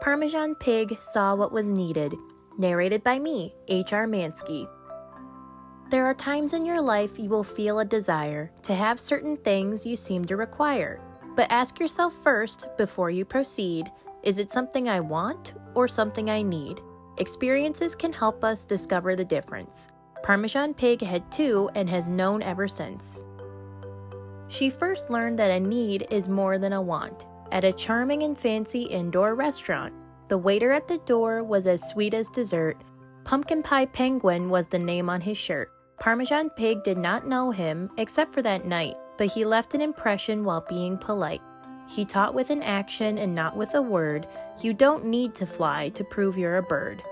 Parmesan Pig Saw What Was Needed, narrated by me, H.R. Mansky. There are times in your life you will feel a desire to have certain things you seem to require, but ask yourself first before you proceed, is it something I want or something I need? Experiences can help us discover the difference. Parmesan Pig had two and has known ever since. She first learned that a need is more than a want. At a charming and fancy indoor restaurant, the waiter at the door was as sweet as dessert. Pumpkin Pie Penguin was the name on his shirt. Parmesan Pig did not know him except for that night, but he left an impression while being polite. He taught with an action and not with a word. You don't need to fly to prove you're a bird.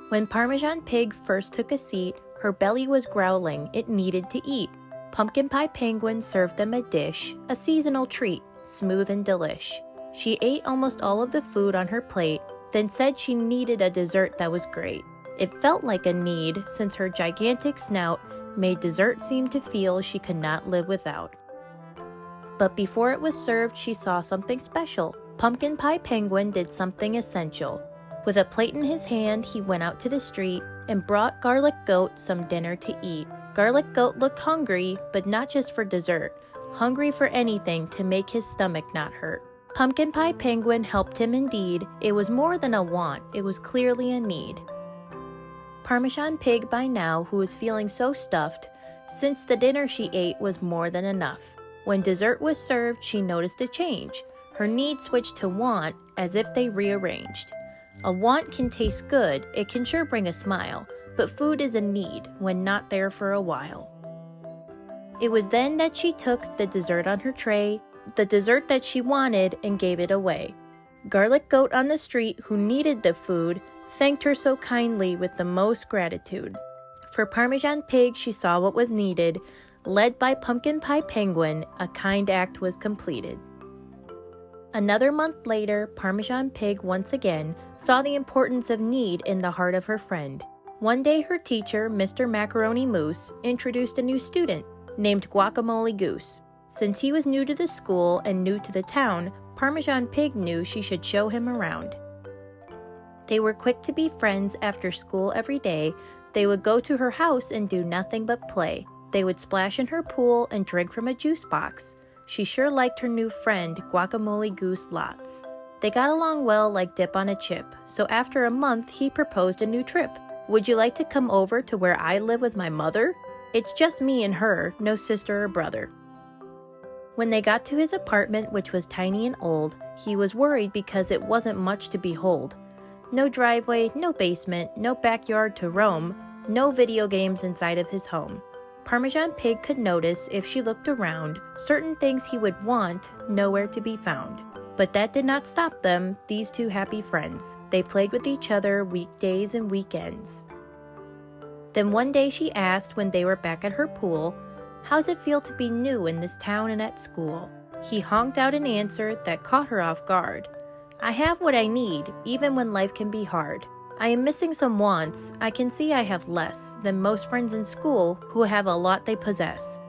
When Parmesan Pig first took a seat, her belly was growling. It needed to eat. Pumpkin Pie Penguin served them a dish, a seasonal treat, smooth and delish. She ate almost all of the food on her plate, then said she needed a dessert that was great. It felt like a need, since her gigantic snout made dessert seem to feel she could not live without. But before it was served, she saw something special. Pumpkin Pie Penguin did something essential. With a plate in his hand, he went out to the street and brought Garlic Goat some dinner to eat. Garlic Goat looked hungry, but not just for dessert, hungry for anything to make his stomach not hurt. Pumpkin Pie Penguin helped him indeed. It was more than a want, it was clearly a need. Parmesan Pig by now, who was feeling so stuffed, since the dinner she ate was more than enough. When dessert was served, she noticed a change. Her need switched to want, as if they rearranged. A want can taste good, it can sure bring a smile, but food is a need when not there for a while. It was then that she took the dessert on her tray, the dessert that she wanted, and gave it away. Garlic Goat on the street, who needed the food, thanked her so kindly with the most gratitude. For Parmesan Pig, she saw what was needed. Led by Pumpkin Pie Penguin, a kind act was completed. Another month later, Parmesan Pig once again saw the importance of need in the heart of her friend. One day her teacher, Mr. Macaroni Moose, introduced a new student named Guacamole Goose. Since he was new to the school and new to the town, Parmesan Pig knew she should show him around. They were quick to be friends after school every day. They would go to her house and do nothing but play. They would splash in her pool and drink from a juice box. She sure liked her new friend, Guacamole Goose, lots. They got along well like dip on a chip, so after a month he proposed a new trip. Would you like to come over to where I live with my mother? It's just me and her, no sister or brother. When they got to his apartment, which was tiny and old, he was worried because it wasn't much to behold. No driveway, no basement, no backyard to roam, no video games inside of his home. Parmesan Pig could notice, if she looked around, certain things he would want nowhere to be found. But that did not stop them, these two happy friends. They played with each other weekdays and weekends. Then one day she asked, when they were back at her pool, "How's it feel to be new in this town and at school?" He honked out an answer that caught her off guard. "I have what I need, even when life can be hard. I am missing some wants. I can see I have less than most friends in school who have a lot they possess.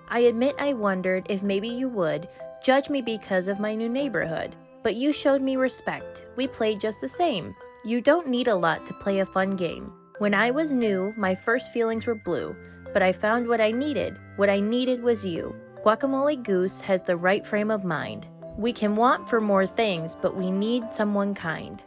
I admit I wondered if maybe you would judge me because of my new neighborhood, but you showed me respect. We played just the same. You don't need a lot to play a fun game. When I was new, my first feelings were blue, but I found what I needed. What I needed was you. Guacamole Goose has the right frame of mind. We can want for more things, but we need someone kind."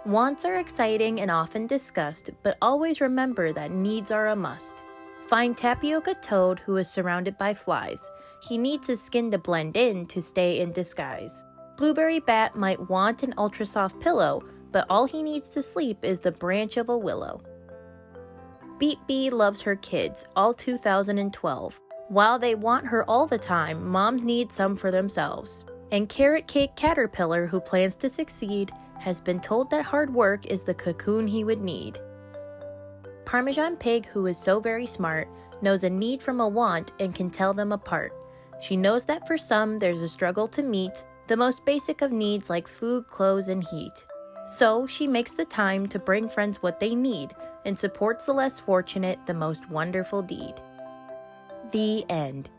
Wants are exciting and often discussed, but always remember that needs are a must. Find Tapioca Toad, who is surrounded by flies. He needs his skin to blend in to stay in disguise. Blueberry Bat might want an ultra-soft pillow, but all he needs to sleep is the branch of a willow. Beat Bee loves her kids, all 2012. While they want her all the time, moms need some for themselves. And Carrot Cake Caterpillar, who plans to succeed, has been told that hard work is the cocoon he would need. Parmesan Pig, who is so very smart, knows a need from a want and can tell them apart. She knows that for some, there's a struggle to meet the most basic of needs like food, clothes, and heat. So she makes the time to bring friends what they need and supports the less fortunate, the most wonderful deed. The end.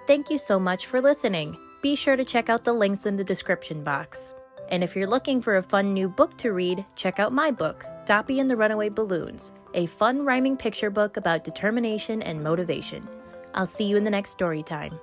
Thank you so much for listening. Be sure to check out the links in the description box. And if you're looking for a fun new book to read, check out my book, Doppy and the Runaway Balloons, a fun rhyming picture book about determination and motivation. I'll see you in the next story time.